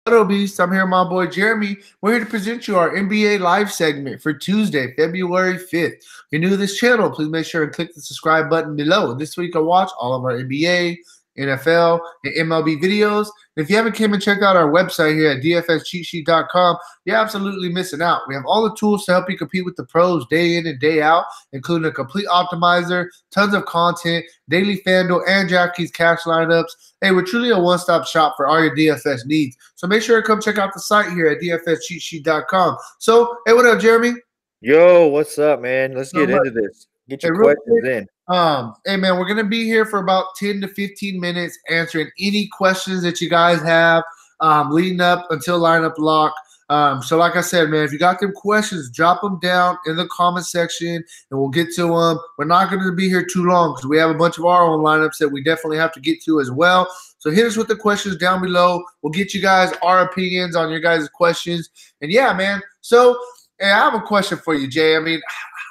Hello, Beast. I'm here with my boy Jeremy. We're here to present you our NBA live segment for Tuesday, February 5th. If you're new to this channel, please make sure and click the subscribe button below. This week, I'll watch all of our NBA, NFL, and MLB videos. And if you haven't came and checked out our website here at dfscheatsheet.com, you're absolutely missing out. We have all the tools to help you compete with the pros day in and day out, including a complete optimizer, tons of content, daily Fanduel and DraftKings cash lineups. Hey, we're truly a one-stop shop for all your DFS needs. So make sure to come check out the site here at dfscheatsheet.com. So, hey, what up, Jeremy? Yo, what's up, man? Let's Not get much. into this. Get Hey, your real questions quick, in. hey man, we're gonna be here for about 10 to 15 minutes answering any questions that you guys have leading up until lineup lock. So like I said, man, if you got them questions, drop them down in the comment section and we'll get to them. We're not going to be here too long because we have a bunch of our own lineups that we definitely have to get to as well. So hit us with the questions down below. We'll get you guys our opinions on your guys' questions. And yeah, man. So hey, I have a question for you, Jay. I mean,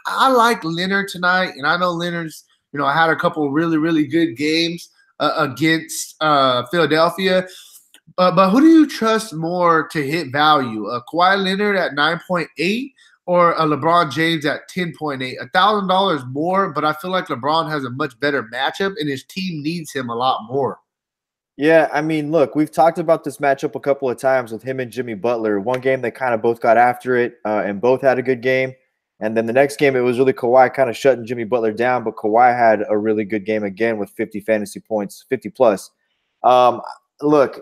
I like Leonard tonight, and I know Leonard's, had a couple of really, really good games against Philadelphia. But who do you trust more to hit value? Kawhi Leonard at 9.8 or a LeBron James at 10.8? $1,000 more, but I feel like LeBron has a much better matchup, and his team needs him a lot more. Yeah, I mean, look, we've talked about this matchup a couple of times with him and Jimmy Butler. One game they kind of both got after it and both had a good game. And then the next game, it was really Kawhi kind of shutting Jimmy Butler down, but Kawhi had a really good game again with 50 fantasy points, 50 plus. Look,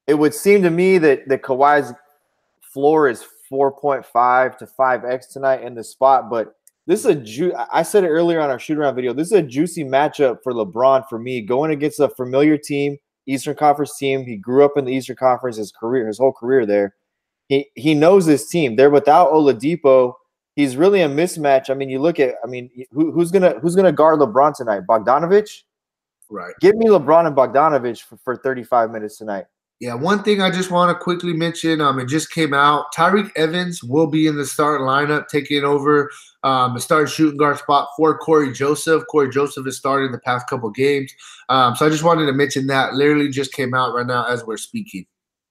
it would seem to me that Kawhi's floor is 4.5 to 5x tonight in the spot, but this is I said it earlier on our shoot-around video. This is a juicy matchup for LeBron for me, going against a familiar team, Eastern Conference team. He grew up in the Eastern Conference his whole career there. He knows his team. They're without Oladipo. He's really a mismatch. I mean, you look at, who's gonna guard LeBron tonight? Bogdanovich? Right. Give me LeBron and Bogdanovich for 35 minutes tonight. Yeah, one thing I just want to quickly mention, it just came out. Tyreke Evans will be in the starting lineup, taking over the starting shooting guard spot for Corey Joseph. Corey Joseph has started in the past couple games. So I just wanted to mention that. Literally just came out right now as we're speaking.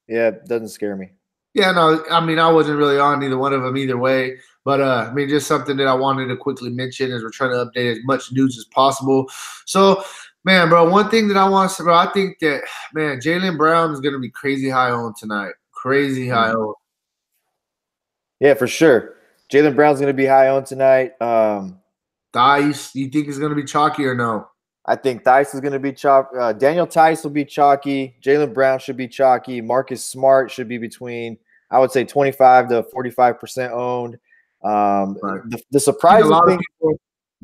Yeah, it doesn't scare me. Yeah, no, I wasn't really on either one of them either way. But, just something that I wanted to quickly mention as we're trying to update as much news as possible. So, man, bro, one thing that I want to say, bro, I think that, man, Jaylen Brown is going to be crazy high on tonight. Crazy high on. Yeah, for sure. Jaylen Brown's going to be high on tonight. Dice, you think it's going to be chalky or no? I think Dice is going to be chalky. Daniel Tice will be chalky. Jaylen Brown should be chalky. Marcus Smart should be between, I would say, 25 to 45% owned. Right. The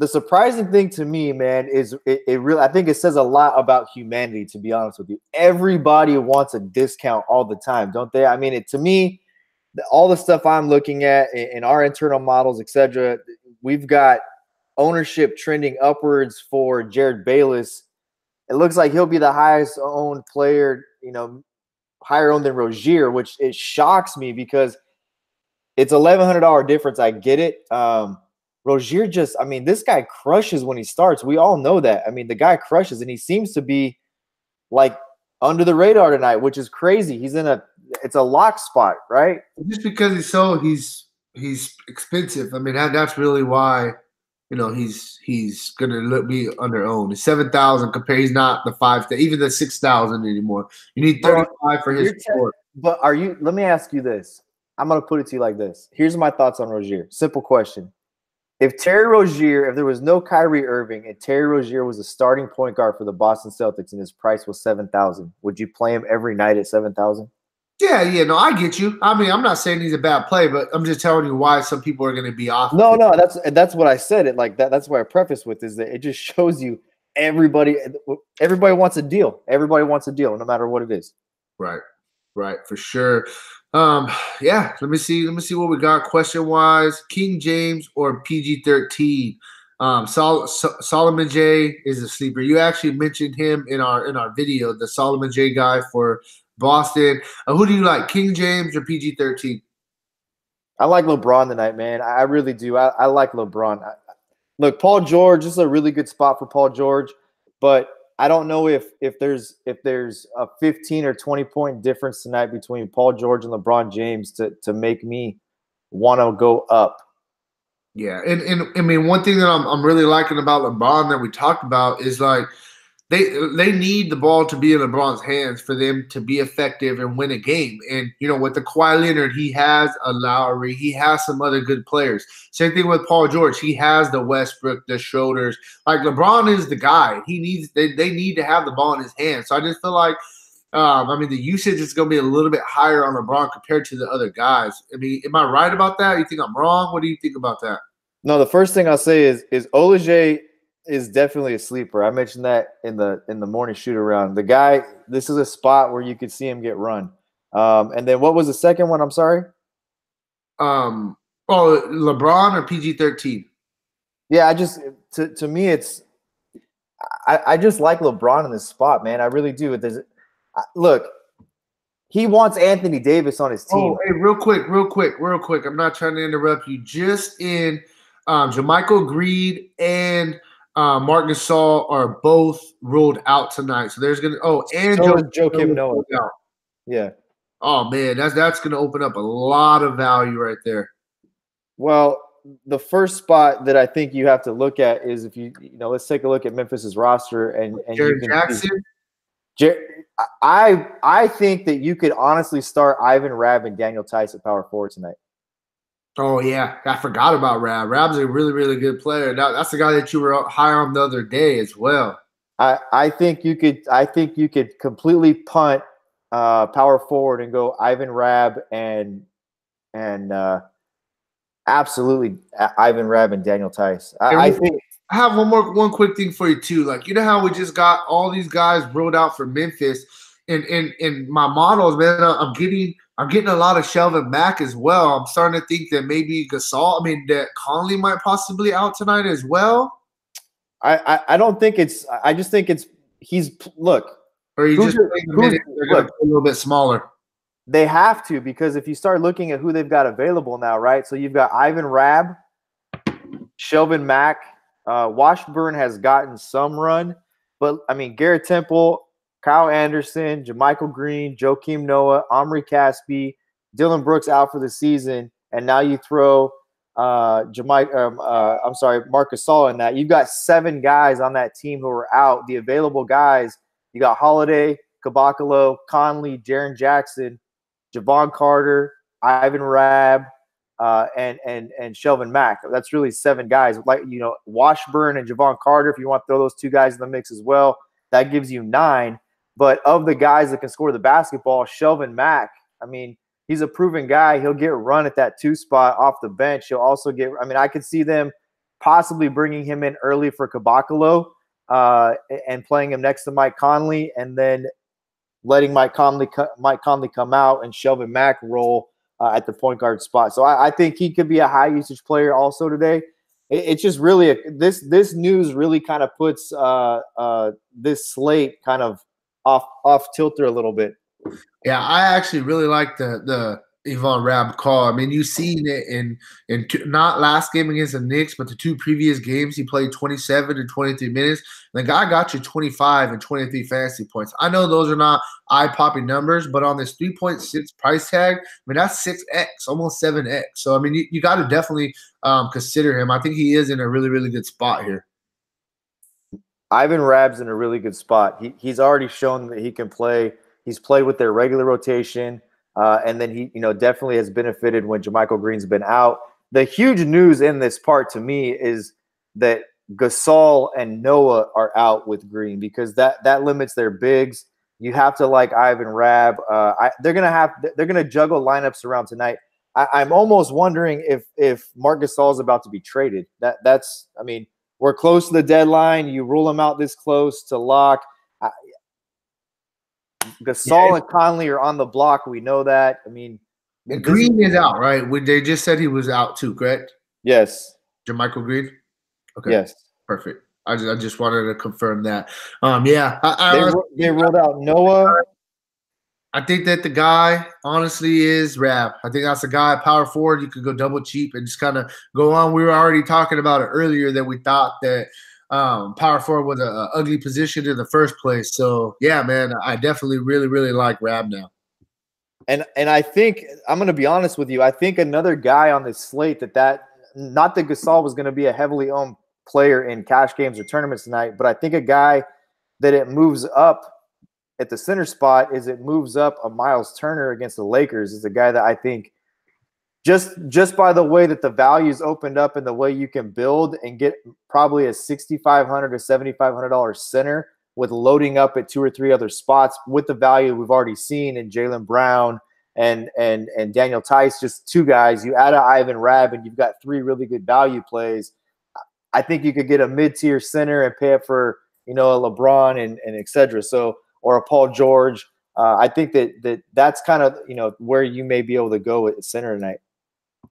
surprising thing to me, man, is it really, I think it says a lot about humanity, to be honest with you. Everybody wants a discount all the time, don't they? I mean, to me, all the stuff I'm looking at in our internal models, etc., we've got ownership trending upwards for Jared Bayless. It looks like he'll be the highest owned player, higher owned than Rozier, which it shocks me because it's $1,100 difference. I get it. Rozier this guy crushes when he starts. We all know that. I mean, the guy crushes, and he seems to be like under the radar tonight, which is crazy. It's a lock spot, right? Just because he's expensive. I mean, that's really why. He's gonna be under owned. It's 7,000 compared. He's not the 5, even the 6,000 anymore. You need 35 for his score. But let me ask you this. I'm gonna put it to you like this. Here's my thoughts on Rozier. Simple question. If there was no Kyrie Irving and Terry Rozier was a starting point guard for the Boston Celtics and his price was 7,000, would you play him every night at 7,000? Yeah, no, I get you. I mean, I'm not saying he's a bad play, but I'm just telling you why some people are going to be off. No, that's what I said. It like that. That's what I preface with is that it just shows you everybody wants a deal. Everybody wants a deal, no matter what it is. Right, for sure. Yeah. Let me see what we got question wise. King James or PG-13. Solomon J is a sleeper. You actually mentioned him in our video, the Solomon J guy for Boston. Who do you like, King James or PG-13? I like LeBron tonight, man. I really do. I like LeBron. Look, Paul George, this is a really good spot for Paul George, but I don't know if there's a 15 or 20 point difference tonight between Paul George and LeBron James to make me want to go up. Yeah, and I mean, one thing that I'm really liking about LeBron that we talked about is like they need the ball to be in LeBron's hands for them to be effective and win a game. And with the Kawhi Leonard, he has a Lowry, he has some other good players. Same thing with Paul George, he has the Westbrook, the Schroeders. Like LeBron is the guy. They need to have the ball in his hands. So I just feel like. I mean, the usage is going to be a little bit higher on LeBron compared to the other guys. I mean, am I right about that? You think I'm wrong? What do you think about that? No, the first thing I'll say is Olajay is definitely a sleeper. I mentioned that in the morning shoot around. The guy, this is a spot where you could see him get run. And then what was the second one? I'm sorry. Oh, LeBron or PG-13? Yeah, I just to me it's I just like LeBron in this spot, man. I really do. Look, he wants Anthony Davis on his team. Oh, hey, real quick. I'm not trying to interrupt you. Just in JaMychal Green and Marc Gasol are both ruled out tonight. So there's Joakim Noah. Yeah. Oh man, that's gonna open up a lot of value right there. Well, the first spot that I think you have to look at is if let's take a look at Memphis's roster and Jaren Jackson. I think that you could honestly start Ivan Rabb and Daniel Tice at power forward tonight. Oh yeah, I forgot about Rabb. Rabb's a really, really good player. That's the guy that you were high on the other day as well. I think you could completely punt power forward and go Ivan Rabb and absolutely Ivan Rabb and Daniel Tice. I think. I have one quick thing for you too. Like, how we just got all these guys ruled out for Memphis, and in my models, man, I'm getting a lot of Shelvin Mack as well. I'm starting to think that maybe Gasol, that Conley might possibly out tonight as well. I don't think it's. I just think he's look. Or you just playing the minute they're going to play a little bit smaller. They have to, because if you start looking at who they've got available now, right? So you've got Ivan Rabb, Shelvin Mack. Washburn has gotten some run, but Garrett Temple, Kyle Anderson, JaMychal Green, Joakim Noah, Omri Caspi, Dylan Brooks out for the season, and now you throw Marc Gasol in that. You've got 7 guys on that team who are out. The available guys, you got Holiday, Kabakalo, Conley, Jaren Jackson, Javon Carter, Ivan Rabb, and Shelvin Mack. That's really 7 guys. Like, Washburn and Javon Carter, if you want to throw those 2 guys in the mix as well, that gives you 9. But of the guys that can score the basketball, Shelvin Mack, he's a proven guy. He'll get run at that 2 spot off the bench. He'll also get – I could see them possibly bringing him in early for Kabakalo and playing him next to Mike Conley, and then letting Mike Conley come out and Shelvin Mack roll at the point guard spot. So I think he could be a high usage player also today. It's just really this news really kind of puts this slate kind of off tilter a little bit. Yeah, I actually really like the Ivan Rabb call. You've seen it in not last game against the Knicks, but the 2 previous games. He played 27 and 23 minutes. The guy got you 25 and 23 fantasy points. I know those are not eye-popping numbers, but on this 3.6 price tag, that's 6x, almost 7x. So, you got to definitely consider him. I think he is in a really, really good spot here. Ivan Rabb's in a really good spot. He's already shown that he can play. He's played with their regular rotation. And then he, definitely has benefited when JaMychal Green's been out. The huge news in this part to me is that Gasol and Noah are out with Green, because that limits their bigs. You have to like Ivan Rabb. They're gonna juggle lineups around tonight. I'm almost wondering if Marc Gasol is about to be traded. We're close to the deadline. You rule him out this close to lock. Gasol and Conley are on the block. We know that. Green is out, right? They just said he was out too, correct? Yes. JaMychal Green? Okay. Yes. Perfect. I just wanted to confirm that. They ruled out Noah. I think that the guy, honestly, is Rabb. I think that's the guy, power forward. You could go double cheap and just kind of go on. We were already talking about it earlier that we thought that power forward was a ugly position in the first place. So yeah, man, I definitely really like Rab now. And I think I'm going to be honest with you. I think another guy on this slate that not that Gasol was going to be a heavily owned player in cash games or tournaments tonight, but I think a guy that it moves up at the center spot is it moves up a Miles Turner against the Lakers is a guy that I think just by the way that the values opened up and the way you can build and get probably a $6,500 to $7,500 center with loading up at 2 or 3 other spots with the value we've already seen in Jaylen Brown and Daniel Tice, just 2 guys. You add a Ivan Rabb and you've got 3 really good value plays. I think you could get a mid-tier center and pay it for, a LeBron and et cetera. So, or a Paul George. I think that's kind of, where you may be able to go at center tonight.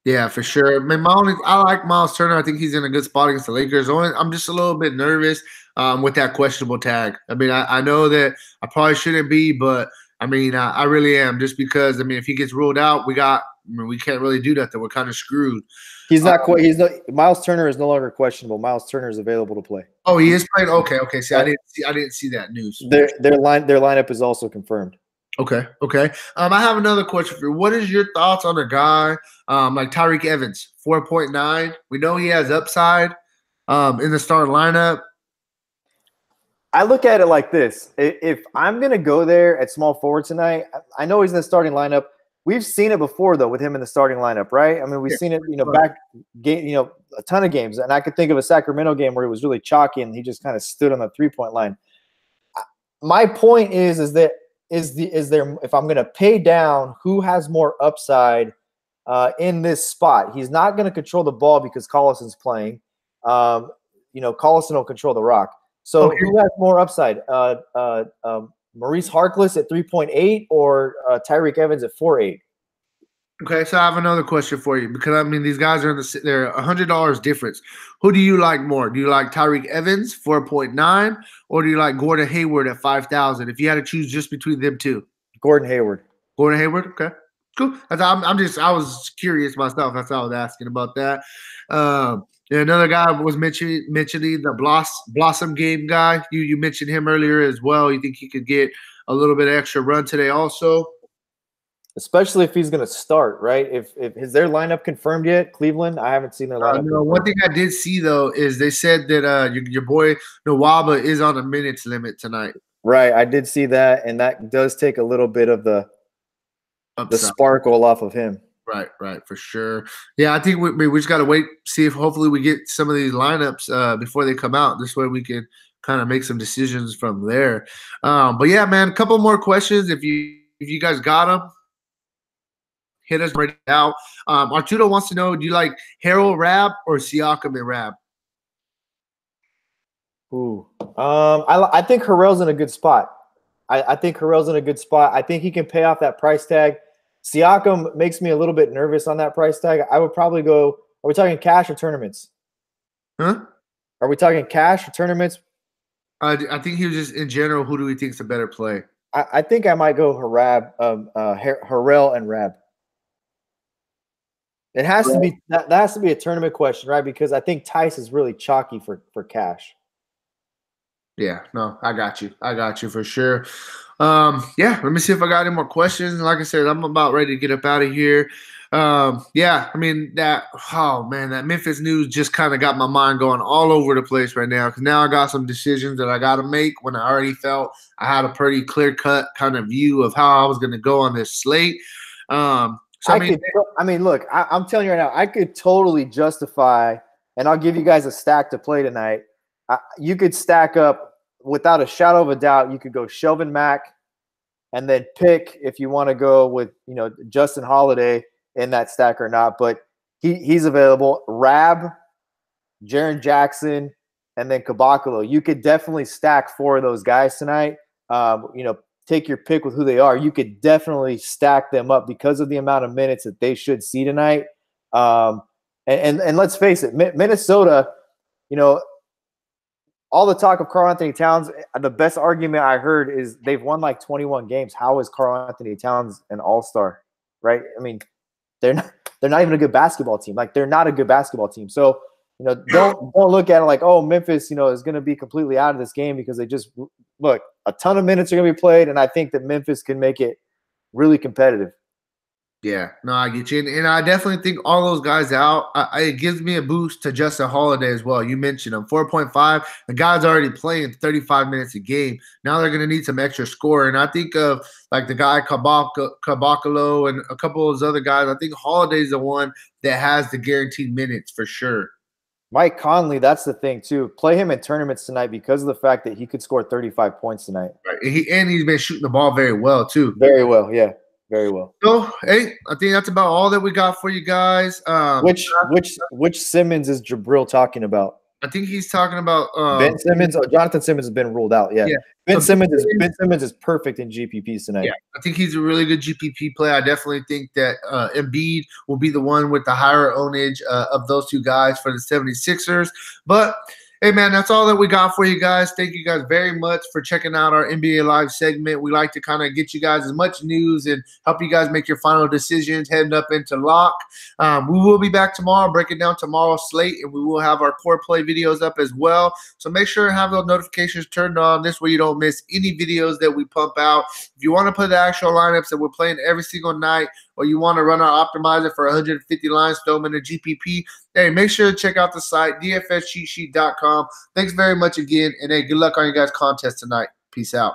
Yeah, for sure. I mean, I like Miles Turner. I think he's in a good spot against the Lakers. I'm just a little bit nervous with that questionable tag. I mean, I know that I probably shouldn't be, but I mean, I really am, just because, I mean, if he gets ruled out, we can't really do nothing. We're kind of screwed. He's not quite. Miles Turner is no longer questionable. Miles Turner is available to play. Oh, he is playing. Okay. See, I didn't see that news. Their lineup is also confirmed. Okay. I have another question for you. What is your thoughts on a guy like Tyreke Evans, 4.9? We know he has upside in the starting lineup. I look at it like this. If I'm going to go there at small forward tonight, I know he's in the starting lineup. We've seen it before, though, with him in the starting lineup, right? I mean, we've seen it, a ton of games. And I could think of a Sacramento game where it was really chalky and he just kind of stood on the 3-point line. My point is there if I'm going to pay down, who has more upside in this spot? He's not going to control the ball because Collison's playing. Collison will control the rock. So who has more upside? Maurice Harkless at 3.8 or Tyreke Evans at 4.8? Okay, so I have another question for you, because I mean, these guys are they're $100 difference. Who do you like more? Do you like Tyreke Evans 4.9, or do you like Gordon Hayward at 5,000? If you had to choose just between them two, Gordon Hayward. Okay, cool. I was curious myself. That's why I was asking about that. Another guy was mentioning the Blossom Game guy. You mentioned him earlier as well. You think he could get a little bit extra run today also? Especially if he's going to start, right? Is their lineup confirmed yet, Cleveland? I haven't seen their lineup. No, one thing I did see, though, is they said that your boy Nwaba is on a minutes limit tonight. Right, I did see that, and that does take a little bit of the sparkle off of him. Right, for sure. Yeah, I think we just got to wait, see if hopefully we get some of these lineups before they come out. This way we can kind of make some decisions from there. But yeah, man, a couple more questions if you guys got them. Hit us right now. Arturo wants to know, do you like Harrell Rab or Siakam and Rab? Ooh. I think Harrell's in a good spot. I think Harrell's in a good spot. I think he can pay off that price tag. Siakam makes me a little bit nervous on that price tag. I would probably go – are we talking cash or tournaments? Huh? Are we talking cash or tournaments? I think he was just in general, who do we think is a better play? I think I might go Harrell and Rab. It has to be that has to be a tournament question, right? Because I think Tice is really chalky for cash. Yeah, no, I got you for sure. Yeah, let me see if I got any more questions. Like I said, I'm about ready to get up out of here. Yeah, I mean that Memphis news just kind of got my mind going all over the place right now, because now I got some decisions that I got to make when I already felt I had a pretty clear-cut kind of view of how I was going to go on this slate. So look, I'm telling you right now, I could totally justify, and I'll give you guys a stack to play tonight. You could stack up without a shadow of a doubt. You could go Shelvin Mack, and then pick if you want to go with Justin Holiday in that stack or not. But he's available. Rab, Jaren Jackson, and then Kabakalo. You could definitely stack 4 of those guys tonight. Take your pick with who they are. You could definitely stack them up because of the amount of minutes that they should see tonight. And let's face it, Minnesota, all the talk of Karl-Anthony Towns, the best argument I heard is they've won like 21 games. How is Karl-Anthony Towns an all-star, right? I mean, they're not even a good basketball team. Like, they're not a good basketball team. So Don't look at it like, oh, Memphis, is going to be completely out of this game because they just look, a ton of minutes are going to be played, and I think that Memphis can make it really competitive. Yeah, no, I get you, and I definitely think all those guys out. It gives me a boost to Justin Holiday as well. You mentioned him, 4.5. The guy's already playing 35 minutes a game. Now they're going to need some extra score, and I think of like the guy Caboclo and a couple of those other guys. I think Holiday's the one that has the guaranteed minutes for sure. Mike Conley, that's the thing too. Play him in tournaments tonight because of the fact that he could score 35 points tonight. Right. He's been shooting the ball very well too. Very well, yeah. Very well. So, hey, I think that's about all that we got for you guys. Which Simmons is Jabril talking about? I think he's talking about Ben Simmons. Oh, Jonathan Simmons has been ruled out. Yeah. Ben Simmons is perfect in GPPs tonight. Yeah, I think he's a really good GPP play. I definitely think that Embiid will be the one with the higher ownage of those two guys for the 76ers. But hey, man, that's all that we got for you guys. Thank you guys very much for checking out our NBA Live segment. We like to kind of get you guys as much news and help you guys make your final decisions heading up into lock. We will be back tomorrow, breaking down tomorrow's slate, and we will have our core play videos up as well. So make sure to have those notifications turned on. This way you don't miss any videos that we pump out. If you want to put the actual lineups that we're playing every single night, or you want to run our optimizer for 150 lines, throw them in a GPP, hey, make sure to check out the site, dfscheatsheet.com. Thanks very much again, and hey, good luck on your guys' contest tonight. Peace out.